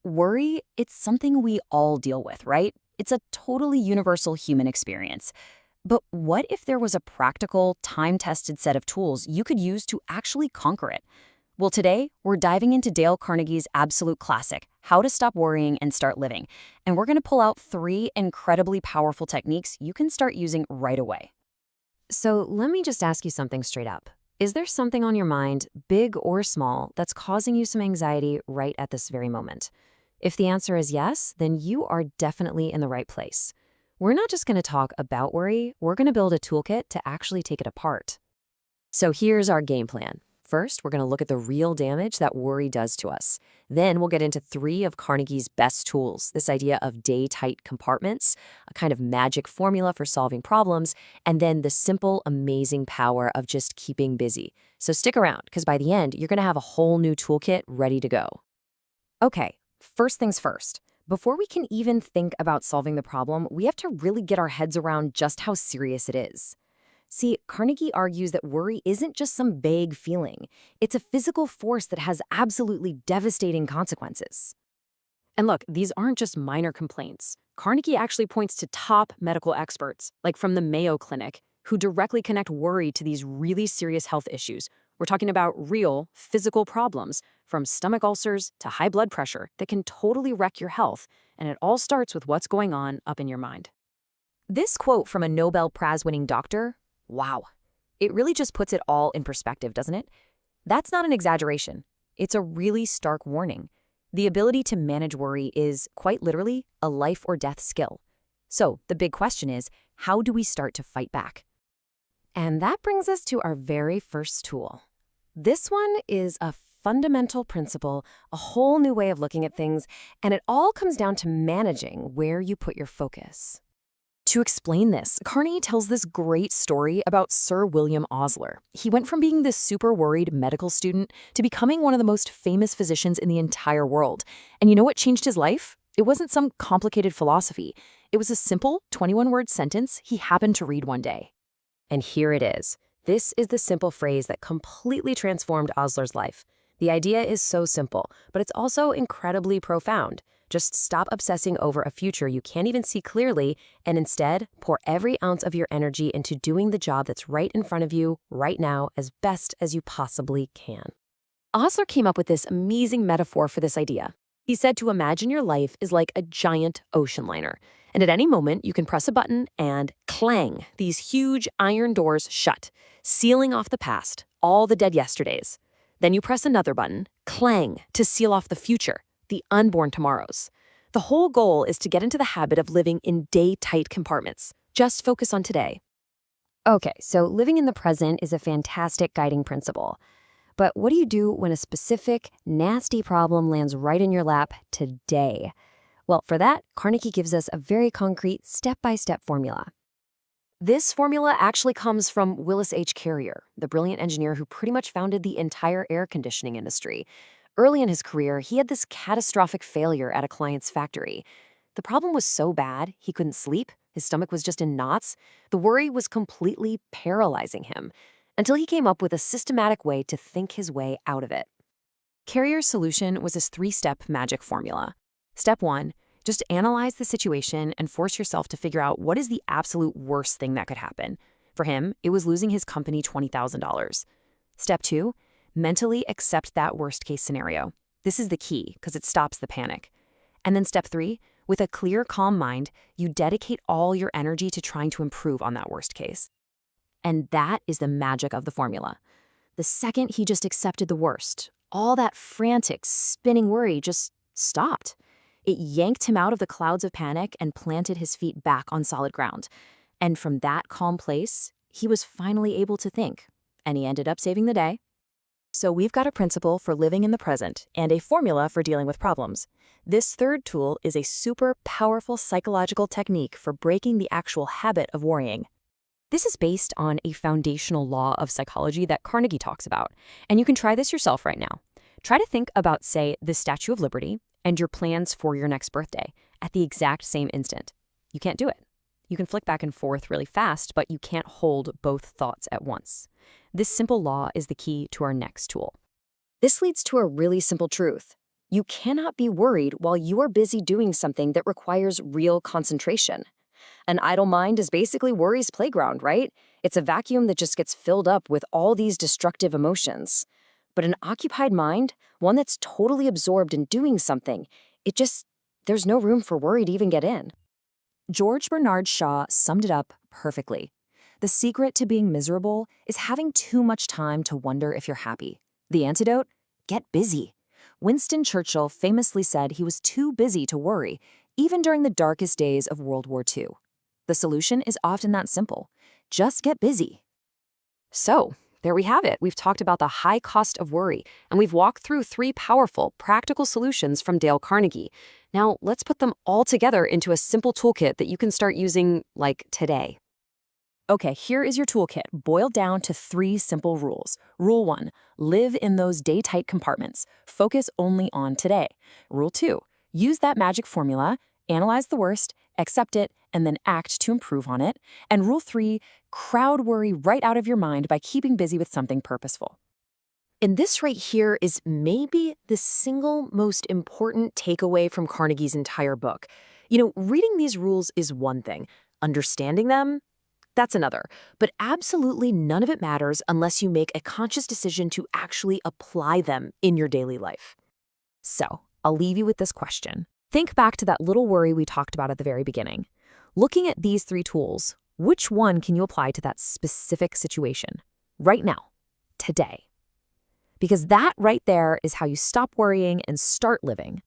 Worry, it's something we all deal with, right? It's a totally universal human experience. But what if there was a practical, time-tested set of tools you could use to actually conquer it? Well, today, we're diving into Dale Carnegie's absolute classic, How to Stop Worrying and Start Living. And we're going to pull out 3 incredibly powerful techniques you can start using right away. So let me just ask you something straight up. Is there something on your mind, big or small, that's causing you some anxiety right at this very moment? If the answer is yes, then you are definitely in the right place. We're not just going to talk about worry, we're going to build a toolkit to actually take it apart. So here's our game plan. First, we're going to look at the real damage that worry does to us. Then we'll get into 3 of Carnegie's best tools, this idea of day-tight compartments, a kind of magic formula for solving problems, and then the simple, amazing power of just keeping busy. So stick around, because by the end, you're going to have a whole new toolkit ready to go. Okay, first things first. Before we can even think about solving the problem, we have to really get our heads around just how serious it is. See, Carnegie argues that worry isn't just some vague feeling. It's a physical force that has absolutely devastating consequences. And look, these aren't just minor complaints. Carnegie actually points to top medical experts, like from the Mayo Clinic, who directly connect worry to these really serious health issues. We're talking about real, physical problems, from stomach ulcers to high blood pressure, that can totally wreck your health, and it all starts with what's going on up in your mind. This quote from a Nobel Prize-winning doctor, wow, it really just puts it all in perspective, doesn't it? That's not an exaggeration. It's a really stark warning. The ability to manage worry is, quite literally, a life or death skill. So the big question is, how do we start to fight back? And that brings us to our very first tool. This one is a fundamental principle, a whole new way of looking at things, and it all comes down to managing where you put your focus. To explain this, Carney tells this great story about Sir William Osler. He went from being this super worried medical student to becoming one of the most famous physicians in the entire world. And you know what changed his life? It wasn't some complicated philosophy. It was a simple 21-word sentence he happened to read one day. And here it is. This is the simple phrase that completely transformed Osler's life. The idea is so simple, but it's also incredibly profound. Just stop obsessing over a future you can't even see clearly, and instead pour every ounce of your energy into doing the job that's right in front of you right now as best as you possibly can. Osler came up with this amazing metaphor for this idea. He said to imagine your life is like a giant ocean liner, and at any moment you can press a button and clang, these huge iron doors shut, sealing off the past, all the dead yesterdays. Then you press another button, clang, to seal off the future, the unborn tomorrows. The whole goal is to get into the habit of living in day-tight compartments. Just focus on today. Okay, so living in the present is a fantastic guiding principle. But what do you do when a specific, nasty problem lands right in your lap today? Well, for that, Carnegie gives us a very concrete step-by-step formula. This formula actually comes from Willis H. Carrier, the brilliant engineer who pretty much founded the entire air conditioning industry. Early in his career, he had this catastrophic failure at a client's factory. The problem was so bad, he couldn't sleep, his stomach was just in knots. The worry was completely paralyzing him, until he came up with a systematic way to think his way out of it. Carrier's solution was his 3-step magic formula. Step 1, just analyze the situation and force yourself to figure out what is the absolute worst thing that could happen. For him, it was losing his company $20,000. Step 2, mentally accept that worst-case scenario. This is the key, because it stops the panic. And then step 3, with a clear, calm mind, you dedicate all your energy to trying to improve on that worst case. And that is the magic of the formula. The second he just accepted the worst, all that frantic, spinning worry just stopped. It yanked him out of the clouds of panic and planted his feet back on solid ground. And from that calm place, he was finally able to think. And he ended up saving the day. So we've got a principle for living in the present and a formula for dealing with problems. This third tool is a super powerful psychological technique for breaking the actual habit of worrying. This is based on a foundational law of psychology that Carnegie talks about, and you can try this yourself right now. Try to think about, say, the Statue of Liberty and your plans for your next birthday at the exact same instant. You can't do it. You can flick back and forth really fast, but you can't hold both thoughts at once. This simple law is the key to our next tool. This leads to a really simple truth. You cannot be worried while you are busy doing something that requires real concentration. An idle mind is basically worry's playground, right? It's a vacuum that just gets filled up with all these destructive emotions. But an occupied mind, one that's totally absorbed in doing something, there's no room for worry to even get in. George Bernard Shaw summed it up perfectly. The secret to being miserable is having too much time to wonder if you're happy. The antidote? Get busy. Winston Churchill famously said he was too busy to worry, even during the darkest days of World War II. The solution is often that simple. Just get busy. So, there we have it. We've talked about the high cost of worry, and we've walked through 3 powerful, practical solutions from Dale Carnegie. Now, let's put them all together into a simple toolkit that you can start using, like, today. Okay, here is your toolkit, boiled down to 3 simple rules. Rule 1, live in those day-tight compartments. Focus only on today. Rule 2, use that magic formula, analyze the worst, accept it, and then act to improve on it. And rule 3, crowd worry right out of your mind by keeping busy with something purposeful. And this right here is maybe the single most important takeaway from Carnegie's entire book. Reading these rules is one thing. Understanding them, that's another. But absolutely none of it matters unless you make a conscious decision to actually apply them in your daily life. So, I'll leave you with this question. Think back to that little worry we talked about at the very beginning. Looking at these 3 tools, which one can you apply to that specific situation? Right now, today. Because that right there is how you stop worrying and start living.